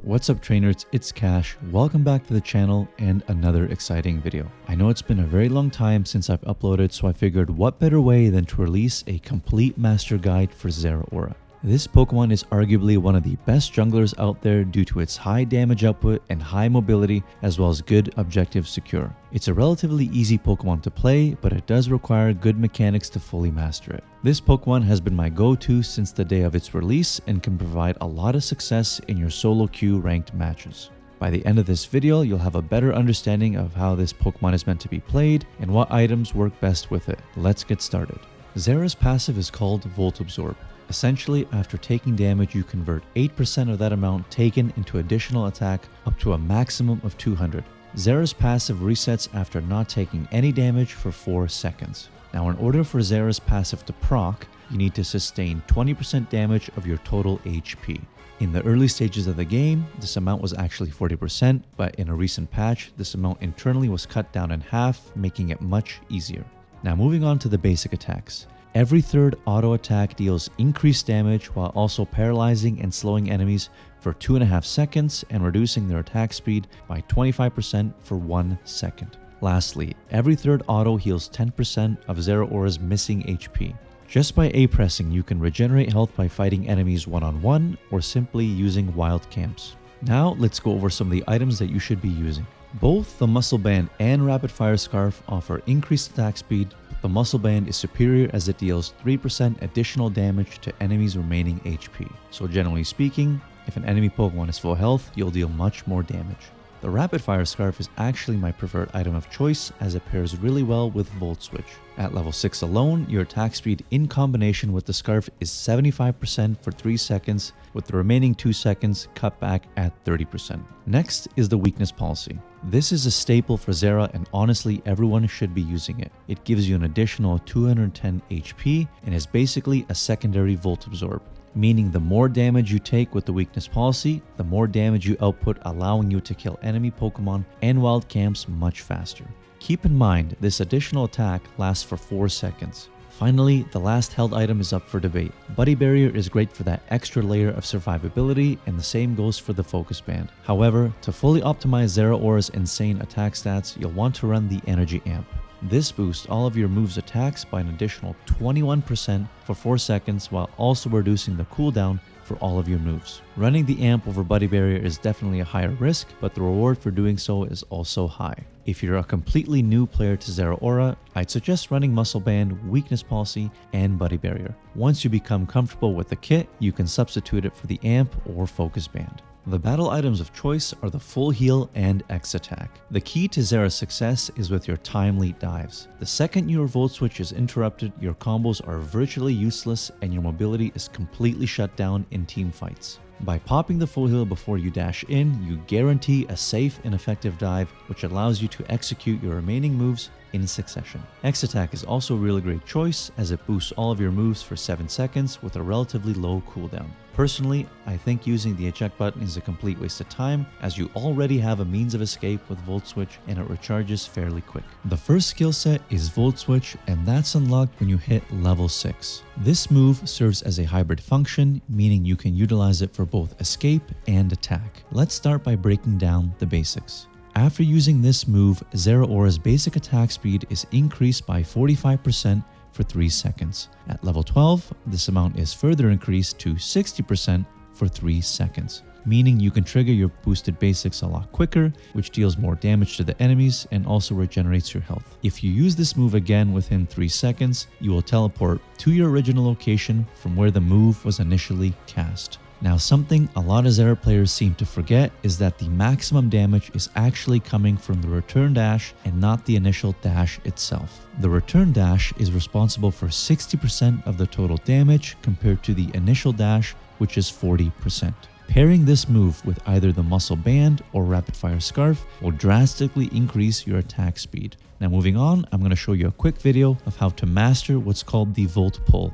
What's up trainers, it's Cash. Welcome back to the channel and another exciting video. I know it's been a very long time since I've uploaded, so I figured what better way than to release a complete master guide for Zeraora. This Pokemon is arguably one of the best junglers out there due to its high damage output and high mobility, as well as good objective secure. It's a relatively easy Pokemon to play, but it does require good mechanics to fully master it. This Pokemon has been my go-to since the day of its release and can provide a lot of success in your solo queue ranked matches. By the end of this video, you'll have a better understanding of how this Pokemon is meant to be played and what items work best with it. Let's get started. Zera's passive is called Volt Absorb. Essentially, after taking damage, you convert 8% of that amount taken into additional attack up to a maximum of 200. Zera's passive resets after not taking any damage for 4 seconds. Now, in order for Zera's passive to proc, you need to sustain 20% damage of your total HP. In the early stages of the game, this amount was actually 40%, but in a recent patch, this amount internally was cut down in half, making it much easier. Now, moving on to the basic attacks. Every third auto attack deals increased damage while also paralyzing and slowing enemies for 2.5 seconds and reducing their attack speed by 25% for 1 second. Lastly, every third auto heals 10% of Zeraora's missing HP. Just by A-pressing, you can regenerate health by fighting enemies one-on-one or simply using wild camps. Now let's go over some of the items that you should be using. Both the Muscle Band and Rapid Fire Scarf offer increased attack speed, but the Muscle Band is superior as it deals 3% additional damage to enemies' remaining HP. So generally speaking, if an enemy Pokemon is full health, you'll deal much more damage. The Rapid Fire Scarf is actually my preferred item of choice as it pairs really well with Volt Switch. At level 6 alone, your attack speed in combination with the Scarf is 75% for 3 seconds, with the remaining 2 seconds cut back at 30%. Next is the Weakness Policy. This is a staple for Zera and honestly everyone should be using it. It gives you an additional 210 HP and is basically a secondary Volt Absorb, meaning the more damage you take with the Weakness Policy, the more damage you output, allowing you to kill enemy Pokemon and wild camps much faster. Keep in mind, this additional attack lasts for 4 seconds. Finally, the last held item is up for debate. Buddy Barrier is great for that extra layer of survivability, and the same goes for the Focus Band. However, to fully optimize Zeraora's insane attack stats, you'll want to run the Energy Amp. This boosts all of your moves' attacks by an additional 21% for 4 seconds while also reducing the cooldown for all of your moves. Running the amp over Buddy Barrier is definitely a higher risk, but the reward for doing so is also high. If you're a completely new player to Zeraora, I'd suggest running Muscle Band, Weakness Policy, and Buddy Barrier. Once you become comfortable with the kit, you can substitute it for the amp or Focus Band. The battle items of choice are the Full Heal and X Attack. The key to Zera's success is with your timely dives. The second your Volt Switch is interrupted, your combos are virtually useless and your mobility is completely shut down in team fights. By popping the Full Heal before you dash in, you guarantee a safe and effective dive, which allows you to execute your remaining moves in succession. X Attack is also a really great choice as it boosts all of your moves for 7 seconds with a relatively low cooldown. Personally, I think using the eject button is a complete waste of time as you already have a means of escape with Volt Switch and it recharges fairly quick. The first skill set is Volt Switch, and that's unlocked when you hit level 6. This move serves as a hybrid function, meaning you can utilize it for both escape and attack. Let's start by breaking down the basics. After using this move, Zeraora's basic attack speed is increased by 45% for 3 seconds. At level 12, this amount is further increased to 60% for 3 seconds, meaning you can trigger your boosted basics a lot quicker, which deals more damage to the enemies and also regenerates your health. If you use this move again within 3 seconds, you will teleport to your original location from where the move was initially cast. Now, something a lot of Zera players seem to forget is that the maximum damage is actually coming from the return dash and not the initial dash itself. The return dash is responsible for 60% of the total damage compared to the initial dash, which is 40%. Pairing this move with either the Muscle Band or Rapid Fire Scarf will drastically increase your attack speed. Now moving on, I'm going to show you a quick video of how to master what's called the Volt Pull.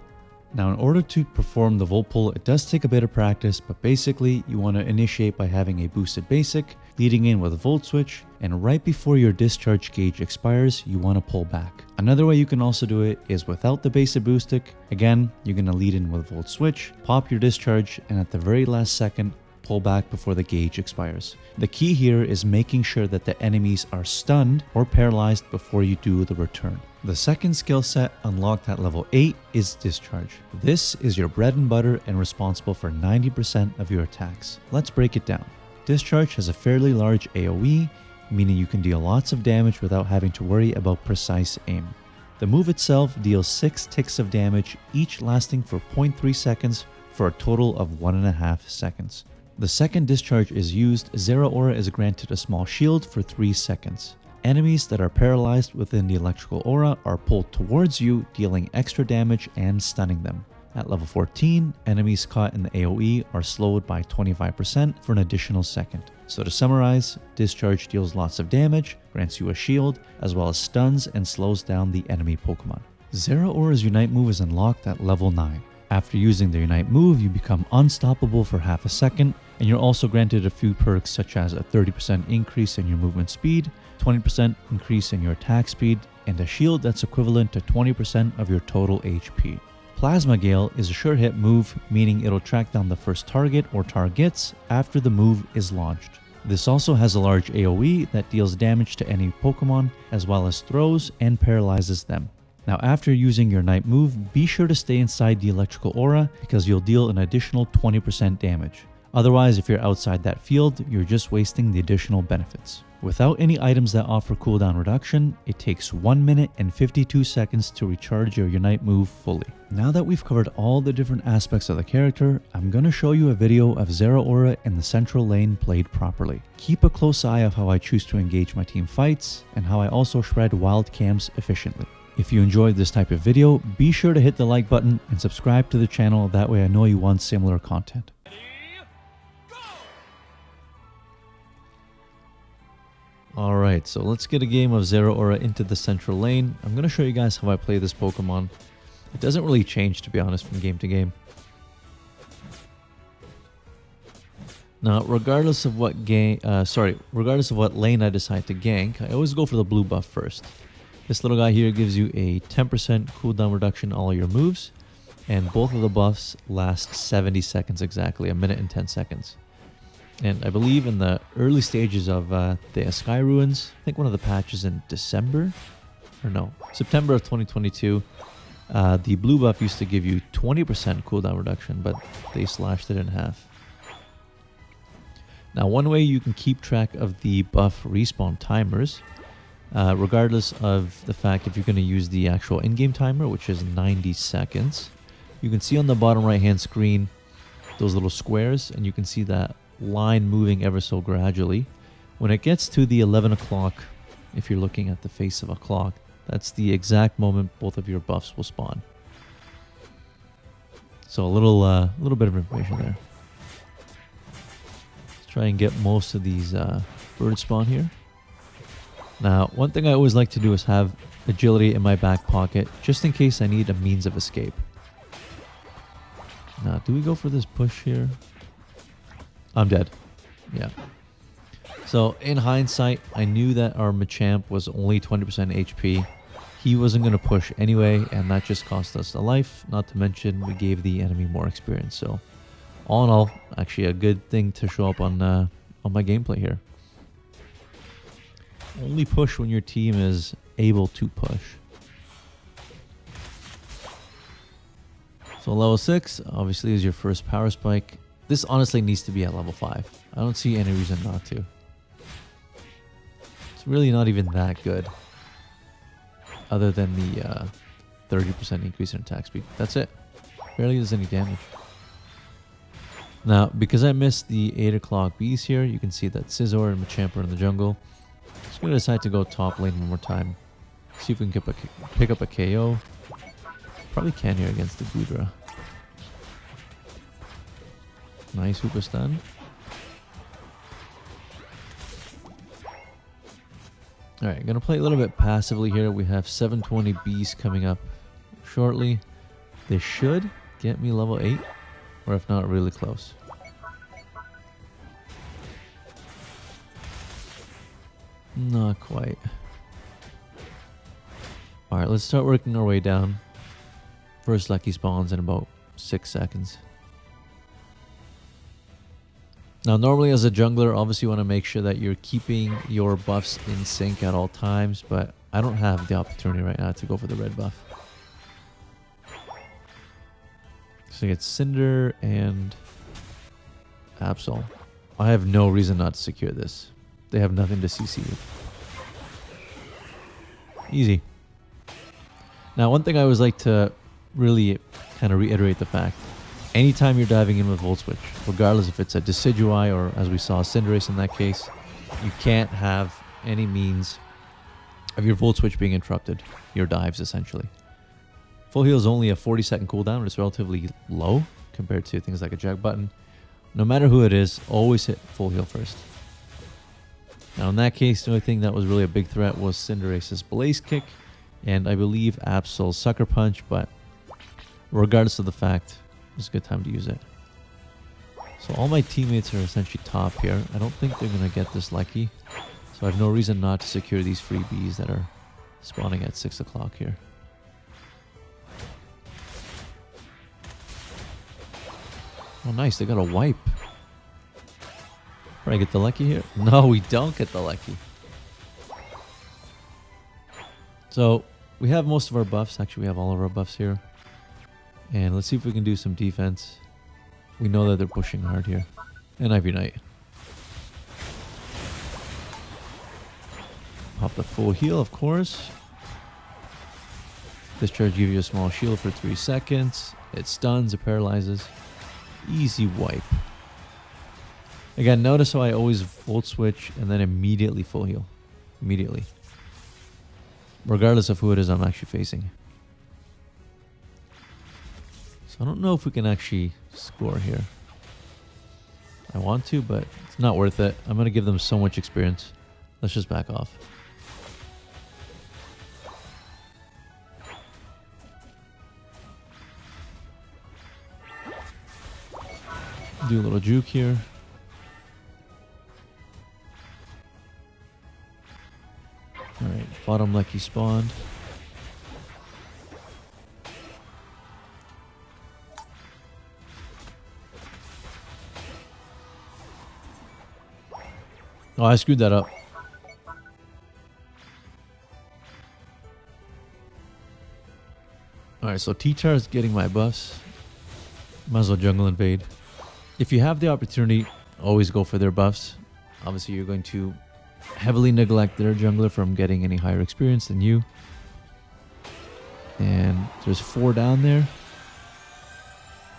Now, in order to perform the Volt Pull, it does take a bit of practice, but basically you want to initiate by having a boosted basic, leading in with a Volt Switch, and right before your discharge gauge expires, you want to pull back. Another way you can also do it is without the basic boostic. Again, you're going to lead in with Volt Switch, pop your discharge, and at the very last second, pull back before the gauge expires. The key here is making sure that the enemies are stunned or paralyzed before you do the return. The second skill set unlocked at level 8 is Discharge. This is your bread and butter and responsible for 90% of your attacks. Let's break it down. Discharge has a fairly large AoE, meaning you can deal lots of damage without having to worry about precise aim. The move itself deals 6 ticks of damage, each lasting for 0.3 seconds for a total of 1.5 seconds. The second discharge is used, Zeraora is granted a small shield for 3 seconds. Enemies that are paralyzed within the electrical aura are pulled towards you, dealing extra damage and stunning them. At level 14, enemies caught in the AoE are slowed by 25% for an additional second. So to summarize, Discharge deals lots of damage, grants you a shield, as well as stuns and slows down the enemy Pokemon. Zeraora's Unite move is unlocked at level 9. After using the Unite move, you become unstoppable for half a second, and you're also granted a few perks such as a 30% increase in your movement speed, 20% increase in your attack speed, and a shield that's equivalent to 20% of your total HP. Plasma Gale is a sure hit move, meaning it'll track down the first target or targets after the move is launched. This also has a large AoE that deals damage to any Pokemon, as well as throws and paralyzes them. Now after using your Night move, be sure to stay inside the electrical aura because you'll deal an additional 20% damage. Otherwise, if you're outside that field, you're just wasting the additional benefits. Without any items that offer cooldown reduction, it takes 1 minute and 52 seconds to recharge your Unite move fully. Now that we've covered all the different aspects of the character, I'm going to show you a video of Zeraora in the central lane played properly. Keep a close eye of how I choose to engage my team fights and how I also shred wild camps efficiently. If you enjoyed this type of video, be sure to hit the like button and subscribe to the channel, that way I know you want similar content. Alright, so let's get a game of Zeraora into the central lane. I'm going to show you guys how I play this Pokemon. It doesn't really change, to be honest, from game to game. Now, regardless of what lane I decide to gank, I always go for the blue buff first. This little guy here gives you a 10% cooldown reduction on all your moves, and both of the buffs last 70 seconds exactly, 1 minute and 10 seconds. And I believe in the early stages of the Sky Ruins, I think one of the patches in September of 2022, the blue buff used to give you 20% cooldown reduction, but they slashed it in half. Now, one way you can keep track of the buff respawn timers, regardless of the fact if you're going to use the actual in-game timer, which is 90 seconds, you can see on the bottom right-hand screen those little squares, and you can see that line moving ever so gradually. When it gets to the 11 o'clock, if you're looking at the face of a clock, that's the exact moment both of your buffs will spawn. So a little bit of information there. Let's try and get most of these birds spawn here. Now, one thing I always like to do is have agility in my back pocket, just in case I need a means of escape. Now, do we go for this push here? I'm dead. Yeah. So, in hindsight, I knew that our Machamp was only 20% HP. He wasn't going to push anyway, and that just cost us a life. Not to mention, we gave the enemy more experience. So, all in all, actually a good thing to show up on my gameplay here. Only push when your team is able to push. So, level 6, obviously, is your first power spike. This honestly needs to be at level 5. I don't see any reason not to. It's really not even that good. Other than the 30% increase in attack speed. That's it. Barely does any damage. Now, because I missed the 8 o'clock bees here, you can see that Scizor and Machamp are in the jungle. Just going to decide to go top lane one more time. See if we can pick up a KO. Probably can here against the Goodra. Nice Hoopa stun. Alright, gonna play a little bit passively here. We have 720 bees coming up shortly. They should get me level 8, or if not, really close. Not quite. Alright, let's start working our way down. First lucky spawns in about 6 seconds. Now, normally as a jungler, obviously you want to make sure that you're keeping your buffs in sync at all times, but I don't have the opportunity right now to go for the red buff. So I get Cinder and Absol. I have no reason not to secure this. They have nothing to CC with. Easy. Now, one thing I always like to really kind of reiterate the fact. Anytime you're diving in with Volt Switch, regardless if it's a Decidueye or, as we saw, Cinderace in that case, you can't have any means of your Volt Switch being interrupted. Your dives, essentially. Full heal is only a 40-second cooldown, and it's relatively low compared to things like a Jack button. No matter who it is, always hit full heal first. Now, in that case, the only thing that was really a big threat was Cinderace's Blaze Kick, and I believe Absol's Sucker Punch, but regardless of the fact, it's a good time to use it. So all my teammates are essentially top here. I don't think they're going to get this lucky, so I have no reason not to secure these freebies that are spawning at 6 o'clock here. Oh, nice. They got a wipe. Probably get the lucky here. No, we don't get the lucky. So we have most of our buffs. Actually, we have all of our buffs here. And let's see if we can do some defense. We know that they're pushing hard here. And I have Unite. Pop the full heal, of course. Discharge gives you a small shield for 3 seconds. It stuns, it paralyzes. Easy wipe. Again, notice how I always Volt Switch and then immediately full heal. Immediately. Regardless of who it is I'm actually facing. So I don't know if we can actually score here. I want to, but it's not worth it. I'm going to give them so much experience. Let's just back off. Do a little juke here. Alright, bottom lucky spawned. Oh, I screwed that up. Alright, so T-Char is getting my buffs. Might as well jungle invade. If you have the opportunity, always go for their buffs. Obviously, you're going to heavily neglect their jungler from getting any higher experience than you. And there's 4 down there.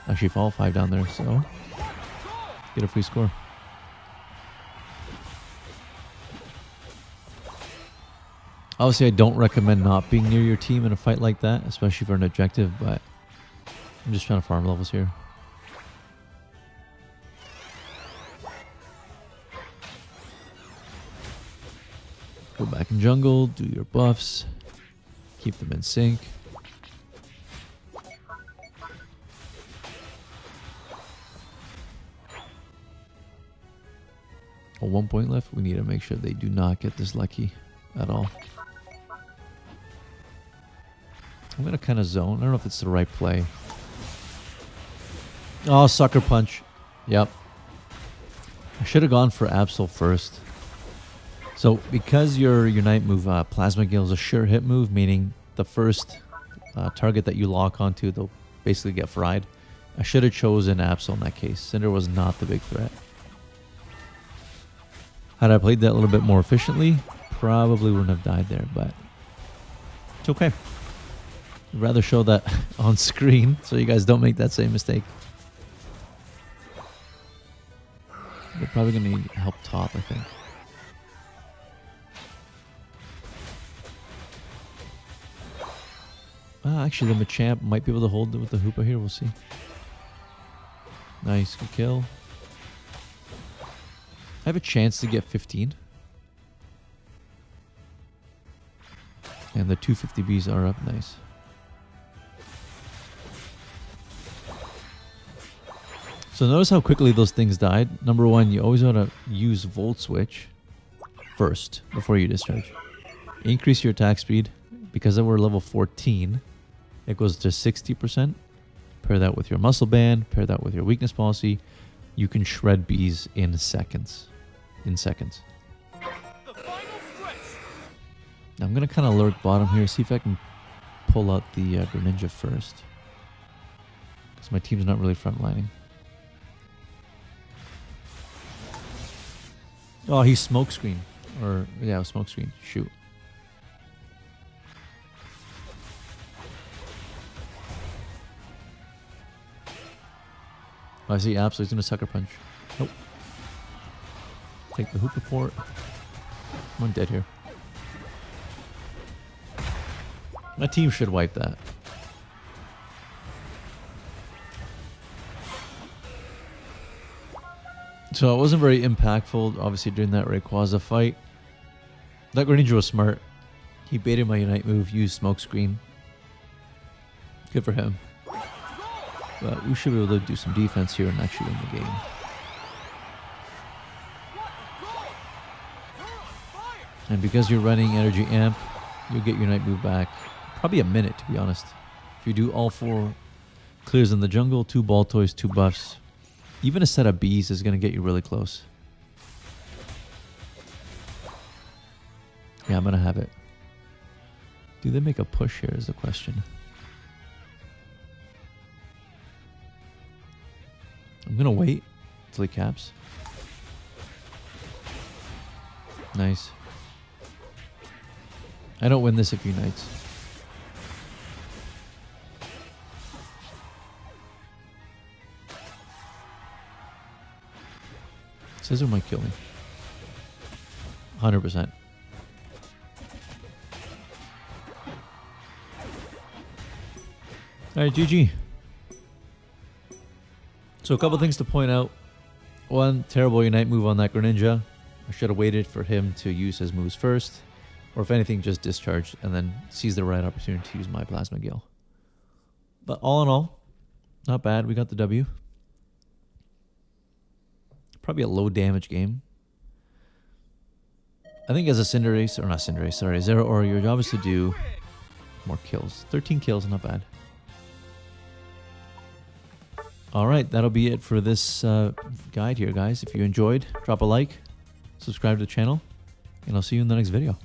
Actually, all 5 down there, so get a free score. Obviously, I don't recommend not being near your team in a fight like that, especially for an objective, but I'm just trying to farm levels here. Go back in jungle, do your buffs, keep them in sync. Oh, 1 point left. We need to make sure they do not get this lucky at all. I'm going to kind of zone. I don't know if it's the right play. Oh, Sucker Punch. Yep. I should have gone for Absol first. So, because your Unite move, Plasma Gale is a sure hit move, meaning the first target that you lock onto, they'll basically get fried. I should have chosen Absol in that case. Cinder was not the big threat. Had I played that a little bit more efficiently, probably wouldn't have died there, but it's okay. I'd rather show that on screen so you guys don't make that same mistake. They're probably going to need help top, I think. Actually, the Machamp might be able to hold it with the Hoopa here. We'll see. Nice. Good kill. I have a chance to get 15. And the 250Bs are up. Nice. So notice how quickly those things died. Number one, you always want to use Volt Switch first before you discharge. Increase your attack speed. Because we're level 14, it goes to 60%. Pair that with your muscle band. Pair that with your weakness policy. you can shred bees in seconds. In seconds. I'm going to kind of lurk bottom here, see if I can pull out the Greninja first. Because my team's not really frontlining. Oh, he's smokescreen. Or, yeah, smokescreen. Shoot. Oh, I see absolutely. He's going to sucker punch. Nope. Take the hoop report. I'm dead here. My team should wipe that. So it wasn't very impactful, obviously, during that Rayquaza fight. That Greninja was smart. He baited my Unite move, used Smokescreen. Good for him. But we should be able to do some defense here and actually win the game. And because you're running Energy Amp, you'll get your Unite move back. Probably a minute, to be honest. If you do all 4 clears in the jungle, 2 ball toys, 2 buffs, even a set of bees is going to get you really close. Yeah, I'm going to have it. Do they make a push here is the question. I'm going to wait until he caps. Nice. I don't win this if he unites. Scissor might kill me. 100%. Alright, GG. So a couple things to point out. One, terrible Unite move on that Greninja. I should have waited for him to use his moves first. Or if anything, just discharge and then seize the right opportunity to use my Plasma Gale. But all in all, not bad. We got the W. Probably a low damage game. I think as a Cinderace, or not Cinderace, sorry, Zeraora, your job is to do more kills. 13 kills, not bad. Alright, that'll be it for this guide here, guys. If you enjoyed, drop a like, subscribe to the channel, and I'll see you in the next video.